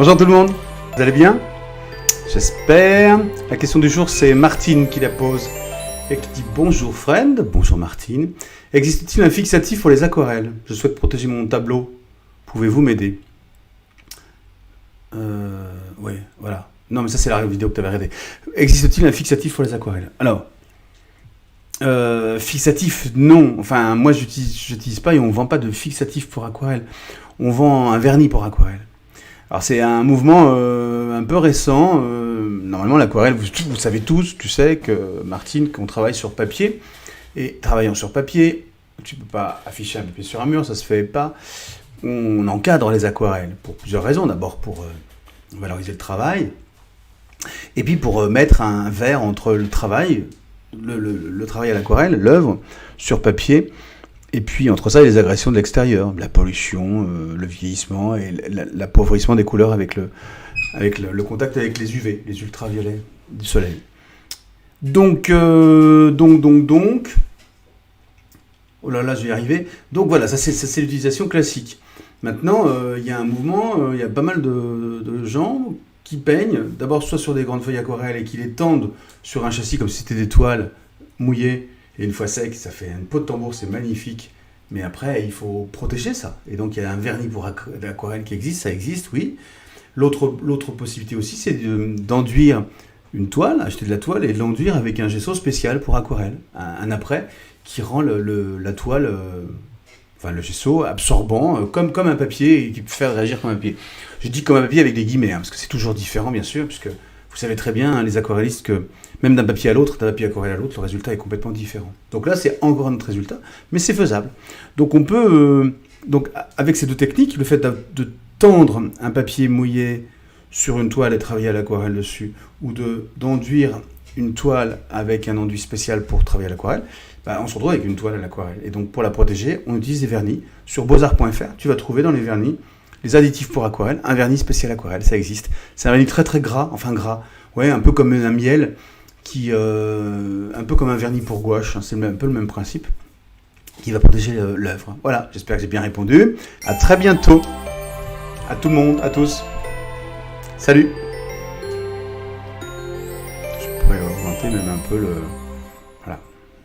Bonjour tout le monde, vous allez bien? J'espère. La question du jour, c'est Martine qui la pose et qui dit bonjour friend, bonjour Martine. Existe-t-il un fixatif pour les aquarelles? Je souhaite protéger mon tableau. Pouvez-vous m'aider? Oui, voilà. Non, mais ça, c'est la vidéo que tu avais regardée. Existe-t-il un fixatif pour les aquarelles? Alors, fixatif, non. Enfin, moi, j'utilise pas et on vend pas de fixatif pour aquarelle. On vend un vernis pour aquarelle. Alors, c'est un mouvement un peu récent. Normalement, l'aquarelle, vous savez tous, tu sais que Martine, qu'on travaille sur papier. Et travaillant sur papier, tu peux pas afficher un papier sur un mur, ça se fait pas. On encadre les aquarelles pour plusieurs raisons. D'abord pour valoriser le travail. Et puis pour mettre un verre entre le travail, le travail à l'aquarelle, l'œuvre, sur papier, et puis entre ça et les agressions de l'extérieur, la pollution, le vieillissement et l'appauvrissement des couleurs avec le contact avec les UV, les ultraviolets du soleil. Donc, oh là là, je vais y arriver. Donc voilà, ça c'est l'utilisation classique. Maintenant, il y a un mouvement, il y a pas mal de gens qui peignent, d'abord soit sur des grandes feuilles aquarelles et qui les tendent sur un châssis comme si c'était des toiles mouillées, et une fois sec, ça fait une peau de tambour, c'est magnifique. Mais après, il faut protéger ça. Et donc, il y a un vernis pour l'aquarelle qui existe, ça existe, oui. L'autre possibilité aussi, c'est d'enduire une toile, acheter de la toile et de l'enduire avec un gesso spécial pour aquarelle. Un après qui rend la toile, le gesso absorbant, comme un papier et qui peut faire réagir comme un papier. Je dis comme un papier avec des guillemets, parce que c'est toujours différent, bien sûr, puisque vous savez très bien, les aquarellistes, que même d'un papier à l'autre, d'un papier aquarelle à l'autre, le résultat est complètement différent. Donc là, c'est encore un autre résultat, mais c'est faisable. Donc on peut, avec ces deux techniques, le fait de tendre un papier mouillé sur une toile et travailler à l'aquarelle dessus, ou d'enduire une toile avec un enduit spécial pour travailler à l'aquarelle, on se retrouve avec une toile à l'aquarelle. Et donc pour la protéger, on utilise des vernis. Sur beaux-arts.fr, tu vas trouver dans les vernis les additifs pour aquarelle, un vernis spécial aquarelle, ça existe. C'est un vernis très très gras, un peu comme un miel, un peu comme un vernis pour gouache, c'est un peu le même principe, qui va protéger l'œuvre. Voilà, j'espère que j'ai bien répondu. À très bientôt, à tout le monde, à tous. Salut. Je pourrais augmenter même un peu le...